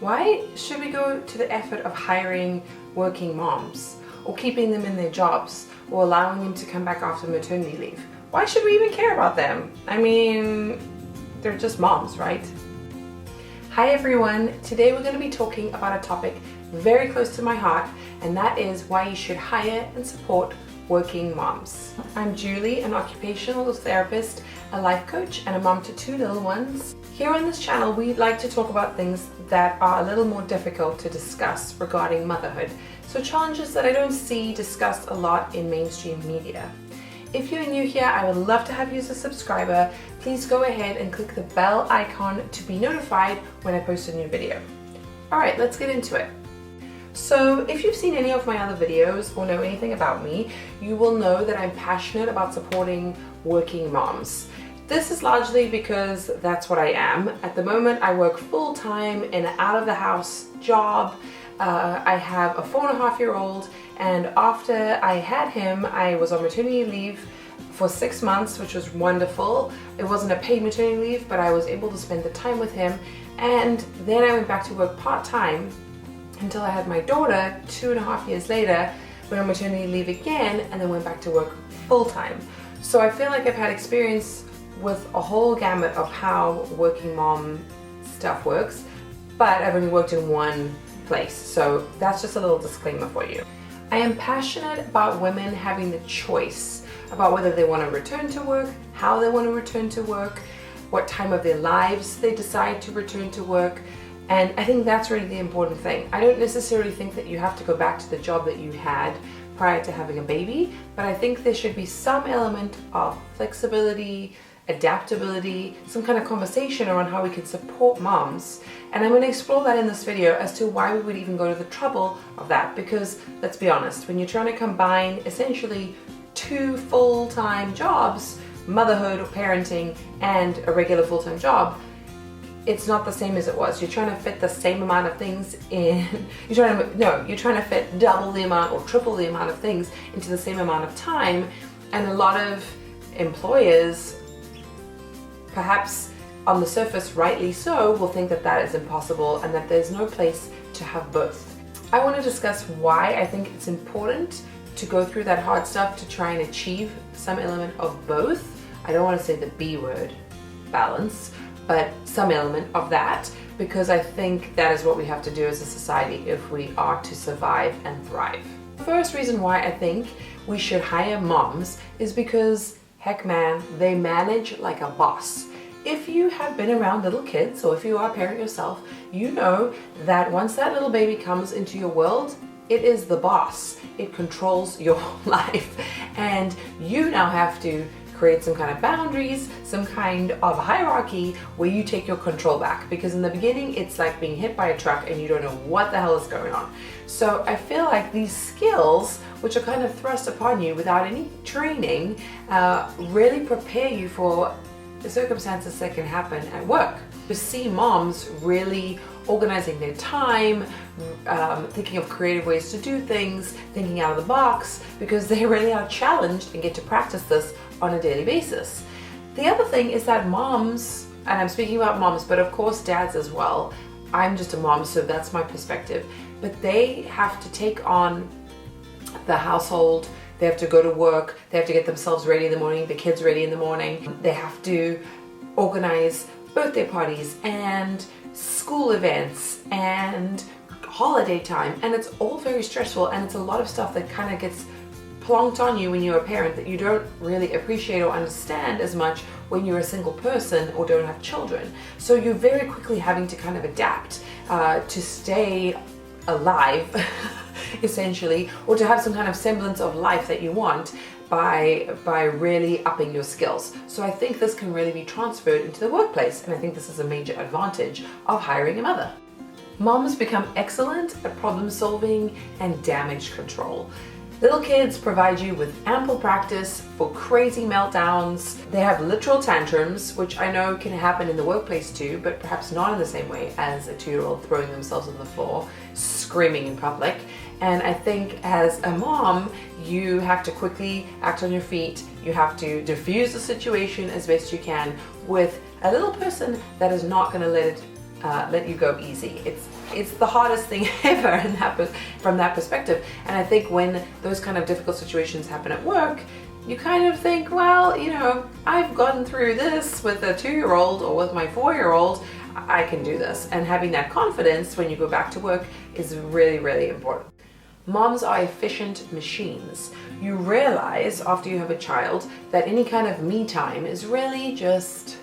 Why should we go to the effort of hiring working moms or keeping them in their jobs or allowing them to come back after maternity leave? Why should we even care about them? I mean, they're just moms, right? Hi everyone, today we're going to be talking about a topic very close to my heart, and that is why you should hire and support working moms. I'm Julie, an occupational therapist, a life coach, and a mom to 2 little ones. Here on this channel, we'd like to talk about things that are a little more difficult to discuss regarding motherhood. So challenges that I don't see discussed a lot in mainstream media. If you're new here, I would love to have you as a subscriber. Please go ahead and click the bell icon to be notified when I post a new video. All right, let's get into it. So if you've seen any of my other videos or know anything about me, you will know that I'm passionate about supporting working moms. This is largely because that's what I am. At the moment, I work full-time in an out-of-the-house job. I have a 4.5-year-old, and after I had him, I was on maternity leave for 6 months, which was wonderful. It wasn't a paid maternity leave, but I was able to spend the time with him. And then I went back to work part-time until I had my daughter 2.5 years later, went on maternity leave again, and then went back to work full-time. So I feel like I've had experience with a whole gamut of how working mom stuff works, but I've only worked in one place. So that's just a little disclaimer for you. I am passionate about women having the choice about whether they want to return to work, how they want to return to work, what time of their lives they decide to return to work. And I think that's really the important thing. I don't necessarily think that you have to go back to the job that you had prior to having a baby, but I think there should be some element of flexibility, adaptability, some kind of conversation around how we can support moms. And I'm going to explore that in this video as to why we would even go to the trouble of that, because let's be honest, when you're trying to combine essentially 2 full-time jobs, motherhood or parenting, and a regular full-time job, it's not the same as it was. You're trying to fit the same amount of things in, you're trying to fit double the amount or triple the amount of things into the same amount of time. And a lot of employers, perhaps on the surface rightly so, will think that that is impossible and that there's no place to have both. I want to discuss why I think it's important to go through that hard stuff to try and achieve some element of both. I don't want to say the B word, balance, but some element of that, because I think that is what we have to do as a society if we are to survive and thrive. The first reason why I think we should hire moms is because, heck man, they manage like a boss. If you have been around little kids, or if you are a parent yourself, you know that once that little baby comes into your world, it is the boss. It controls your life, and you now have to create some kind of boundaries, some kind of hierarchy where you take your control back, because in the beginning it's like being hit by a truck and you don't know what the hell is going on. So I feel like these skills, which are kind of thrust upon you without any training, really prepare you for the circumstances that can happen at work. To see moms really organizing their time, thinking of creative ways to do things, thinking out of the box, because they really are challenged and get to practice this on a daily basis. The other thing is that moms, and I'm speaking about moms, but of course dads as well. I'm just a mom, so that's my perspective. But they have to take on the household. They have to go to work. They have to get themselves ready in the morning, the kids ready in the morning. They have to organize birthday parties and school events and holiday time. And it's all very stressful, and it's a lot of stuff that kind of gets plonked on you when you're a parent that you don't really appreciate or understand as much when you're a single person or don't have children. So you're very quickly having to kind of adapt to stay alive essentially, or to have some kind of semblance of life that you want by really upping your skills. So I think this can really be transferred into the workplace, and I think this is a major advantage of hiring a mother. Moms become excellent at problem solving and damage control. Little kids provide you with ample practice for crazy meltdowns. They have literal tantrums, which I know can happen in the workplace too, but perhaps not in the same way as a 2-year-old throwing themselves on the floor, screaming in public. And I think as a mom, you have to quickly act on your feet. You have to diffuse the situation as best you can with a little person that is not going to let it let you go easy. It's the hardest thing ever from that perspective. And I think when those kind of difficult situations happen at work, you kind of think, well, you know, I've gone through this with a 2-year-old or with my 4-year-old, I can do this. And having that confidence when you go back to work is really, really important. Moms are efficient machines. You realize after you have a child that any kind of me time is really just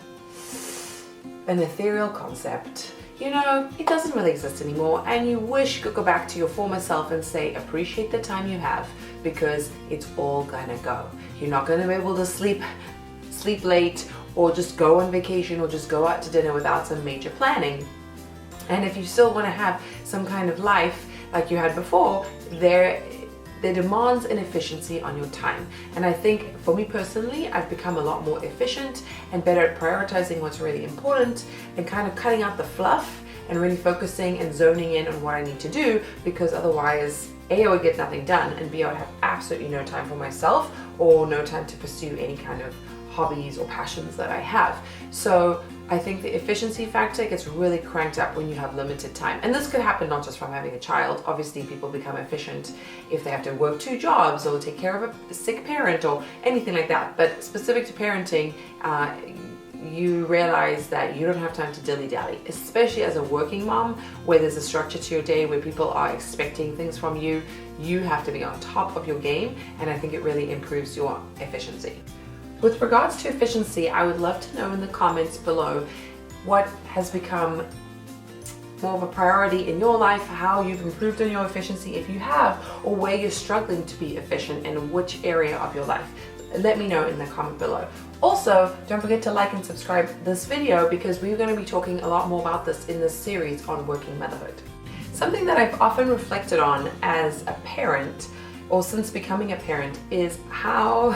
an ethereal concept. You know, it doesn't really exist anymore, and you wish you could go back to your former self and say, appreciate the time you have, because it's all gonna go. You're not gonna be able to sleep late, or just go on vacation, or just go out to dinner without some major planning. And if you still want to have some kind of life like you had before, there demands an efficiency on your time. And I think for me personally, I've become a lot more efficient and better at prioritizing what's really important and kind of cutting out the fluff and really focusing and zoning in on what I need to do, because otherwise A, I would get nothing done, and B, I would have absolutely no time for myself or no time to pursue any kind of hobbies or passions that I have. So I think the efficiency factor gets really cranked up when you have limited time. And this could happen not just from having a child. Obviously, people become efficient if they have to work 2 jobs or take care of a sick parent or anything like that. But specific to parenting, you realize that you don't have time to dilly-dally, especially as a working mom, where there's a structure to your day, where people are expecting things from you. You have to be on top of your game, and I think it really improves your efficiency. With regards to efficiency, I would love to know in the comments below what has become more of a priority in your life, how you've improved on your efficiency if you have, or where you're struggling to be efficient in which area of your life. Let me know in the comment below. Also, don't forget to like and subscribe this video, because we're going to be talking a lot more about this in this series on working motherhood. Something that I've often reflected on as a parent, or since becoming a parent, is how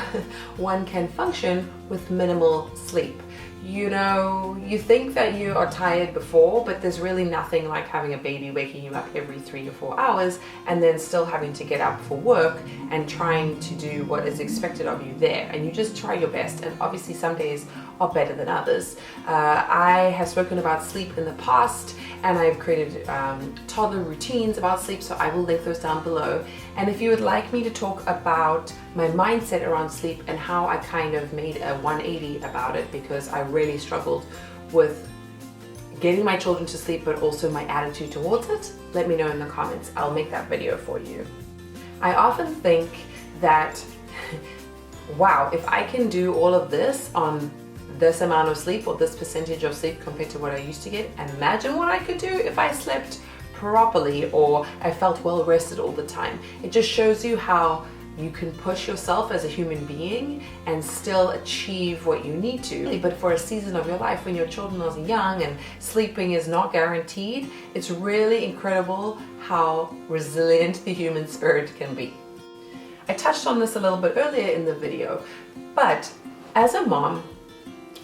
one can function with minimal sleep. You know, you think that you are tired before, but there's really nothing like having a baby waking you up every 3 to 4 hours and then still having to get up for work and trying to do what is expected of you there. And you just try your best, and obviously some days are better than others. I have spoken about sleep in the past, and I've created toddler routines about sleep, so I will link those down below. And if you would like me to talk about my mindset around sleep and how I kind of made a 180 about it, because I really struggled with getting my children to sleep, but also my attitude towards it, let me know in the comments. I'll make that video for you. I often think that, wow, if I can do all of this on this amount of sleep or this percentage of sleep compared to what I used to get, imagine what I could do if I slept properly or I felt well rested all the time. It just shows you how you can push yourself as a human being and still achieve what you need to. But for a season of your life when your children are young and sleeping is not guaranteed, it's really incredible how resilient the human spirit can be. I touched on this a little bit earlier in the video, but as a mom,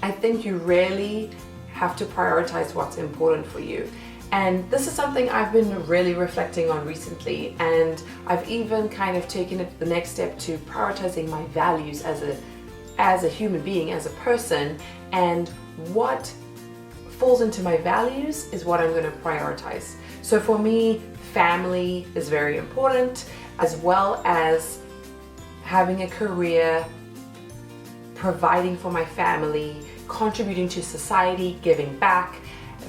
I think you really have to prioritize what's important for you. And this is something I've been really reflecting on recently, and I've even kind of taken it the next step to prioritizing my values as a human being, as a person, and what falls into my values is what I'm going to prioritize. So for me, family is very important, as well as having a career, providing for my family, contributing to society, giving back,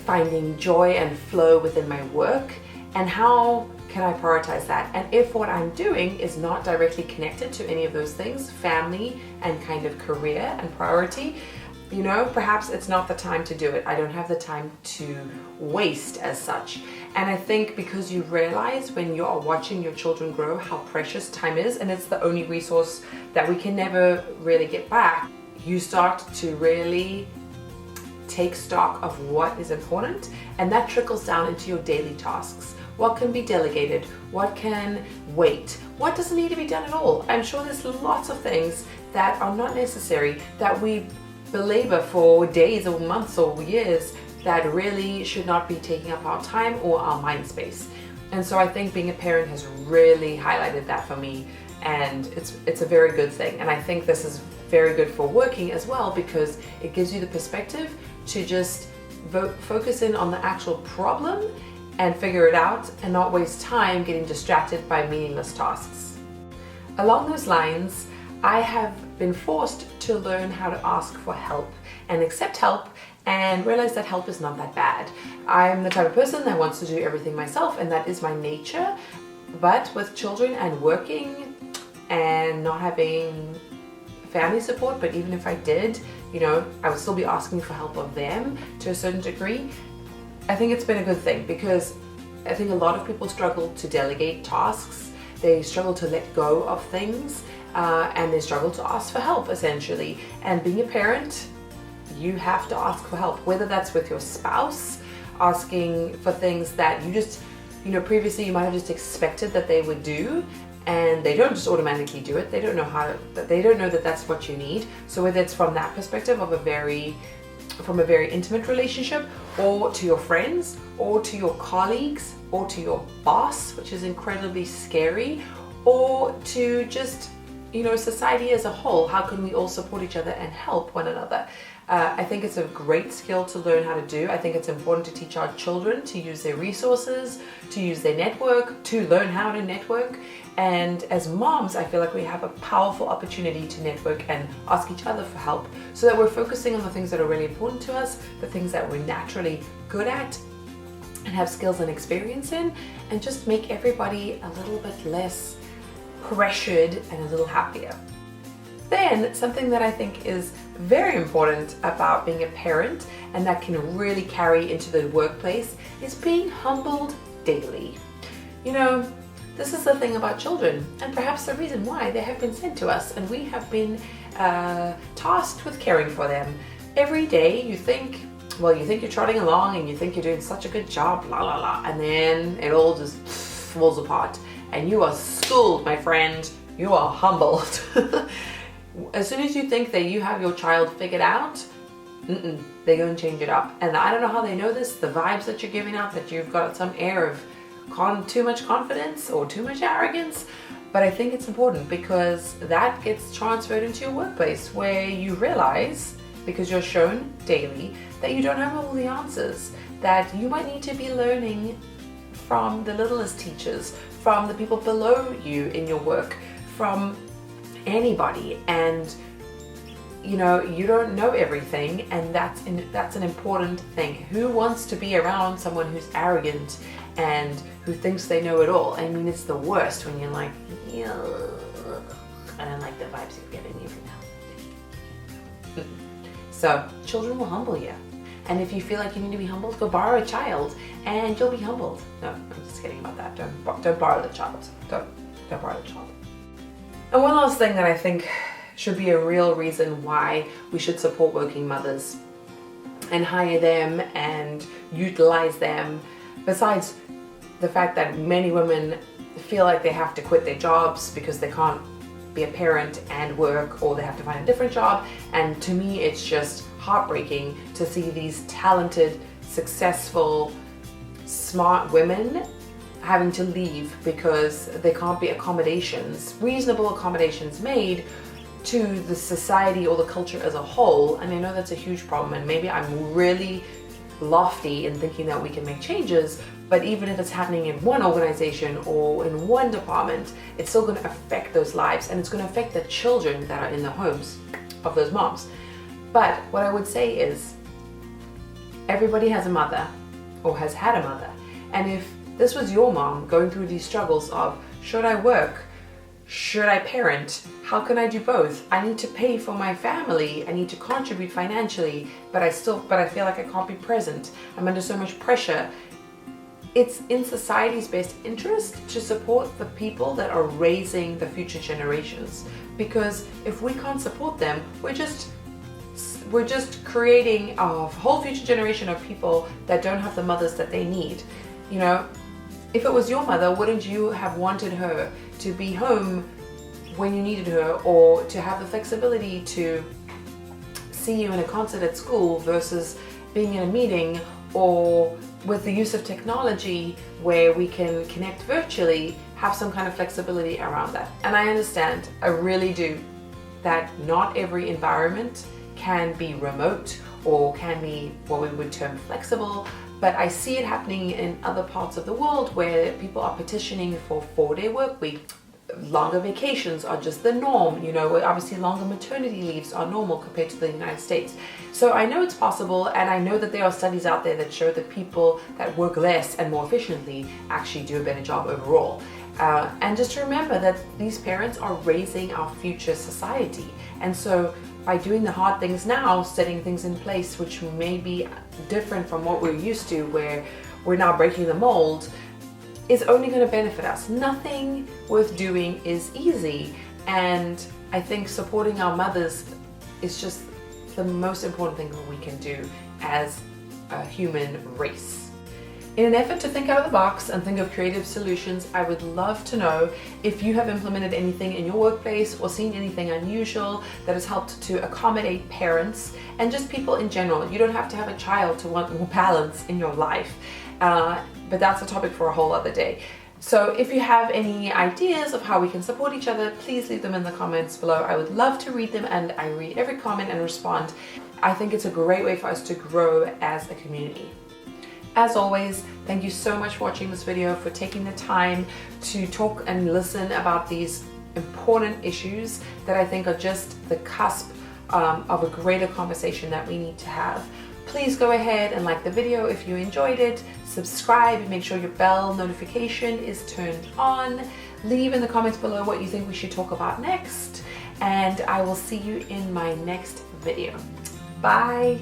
finding joy and flow within my work, and how can I prioritize that? And if what I'm doing is not directly connected to any of those things, family and kind of career and priority, you know, perhaps it's not the time to do it. I don't have the time to waste as such. And I think because you realize when you are watching your children grow how precious time is, and it's the only resource that we can never really get back, you start to really take stock of what is important, and that trickles down into your daily tasks. What can be delegated? What can wait? What doesn't need to be done at all? I'm sure there's lots of things that are not necessary that we belabor for days or months or years that really should not be taking up our time or our mind space. And so I think being a parent has really highlighted that for me, and it's a very good thing. And I think this is very good for working as well, because it gives you the perspective to just focus in on the actual problem and figure it out, and not waste time getting distracted by meaningless tasks. Along those lines, I have been forced to learn how to ask for help and accept help and realize that help is not that bad. I'm the type of person that wants to do everything myself, and that is my nature. But with children and working and not having family support, but even if I did, I would still be asking for help of them to a certain degree. I think it's been a good thing, because I think a lot of people struggle to delegate tasks. They struggle to let go of things, and they struggle to ask for help, essentially. And being a parent, you have to ask for help, whether that's with your spouse, asking for things that you just, previously you might have just expected that they would do, and they don't just automatically do it. They don't know that that's what you need. So whether it's from that perspective of from a very intimate relationship, or to your friends, or to your colleagues, or to your boss, which is incredibly scary, or to just, society as a whole. How can we all support each other and help one another? I think it's a great skill to learn how to do. I think it's important to teach our children to use their resources, to use their network, to learn how to network. And as moms, I feel like we have a powerful opportunity to network and ask each other for help, so that we're focusing on the things that are really important to us, the things that we're naturally good at and have skills and experience in, and just make everybody a little bit less pressured and a little happier. Then something that I think is very important about being a parent, and that can really carry into the workplace, is being humbled daily. This is the thing about children, and perhaps the reason why they have been sent to us, and we have been tasked with caring for them. Every day you think you're trotting along and you think you're doing such a good job, la la la, and then it all just falls apart, and you are schooled, my friend. You are humbled. As soon as you think that you have your child figured out, they go and change it up. And I don't know how they know this, the vibes that you're giving out, that you've got some air of too much confidence or too much arrogance. But I think it's important, because that gets transferred into your workplace, where you realize, because you're shown daily, that you don't have all the answers, that you might need to be learning from the littlest teachers, from the people below you in your work, from anybody. And you don't know everything, and that's an important thing. Who wants to be around someone who's arrogant and who thinks they know it all? I mean, it's the worst when you're like, I don't like the vibes you're giving me right now. So children will humble you, and if you feel like you need to be humbled, go borrow a child and you'll be humbled. No, I'm just kidding about that. Don't borrow the child. Don't borrow the child. And one last thing that I think should be a real reason why we should support working mothers and hire them and utilize them, besides the fact that many women feel like they have to quit their jobs because they can't be a parent and work, or they have to find a different job. And to me, it's just heartbreaking to see these talented, successful, smart women having to leave because there can't be reasonable accommodations made to the society or the culture as a whole. And I know that's a huge problem, and maybe I'm really lofty in thinking that we can make changes, but even if it's happening in one organization or in one department, it's still going to affect those lives, and it's going to affect the children that are in the homes of those moms. But what I would say is, everybody has a mother or has had a mother, and if this was your mom going through these struggles of, should I work? Should I parent? How can I do both? I need to pay for my family. I need to contribute financially, but I feel like I can't be present. I'm under so much pressure. It's in society's best interest to support the people that are raising the future generations, because if we can't support them, we're just creating a whole future generation of people that don't have the mothers that they need. If it was your mother, wouldn't you have wanted her to be home when you needed her, or to have the flexibility to see you in a concert at school versus being in a meeting, or with the use of technology where we can connect virtually, have some kind of flexibility around that? And I understand, I really do, that not every environment can be remote or can be what we would term flexible. But I see it happening in other parts of the world where people are petitioning for 4-day work week. Longer vacations are just the norm, you know, obviously longer maternity leaves are normal compared to the United States. So I know it's possible, and I know that there are studies out there that show that people that work less and more efficiently actually do a better job overall. And just remember that these parents are raising our future society. And so by doing the hard things now, setting things in place which may be different from what we're used to, where we're now breaking the mold, is only going to benefit us. Nothing worth doing is easy, and I think supporting our mothers is just the most important thing that we can do as a human race. In an effort to think out of the box and think of creative solutions, I would love to know if you have implemented anything in your workplace or seen anything unusual that has helped to accommodate parents and just people in general. You don't have to have a child to want more balance in your life, but that's a topic for a whole other day. So if you have any ideas of how we can support each other, please leave them in the comments below. I would love to read them, and I read every comment and respond. I think it's a great way for us to grow as a community. As always, thank you so much for watching this video, for taking the time to talk and listen about these important issues that I think are just the cusp of a greater conversation that we need to have. Please go ahead and like the video if you enjoyed it, subscribe, and make sure your bell notification is turned on. Leave in the comments below what you think we should talk about next, and I will see you in my next video. Bye!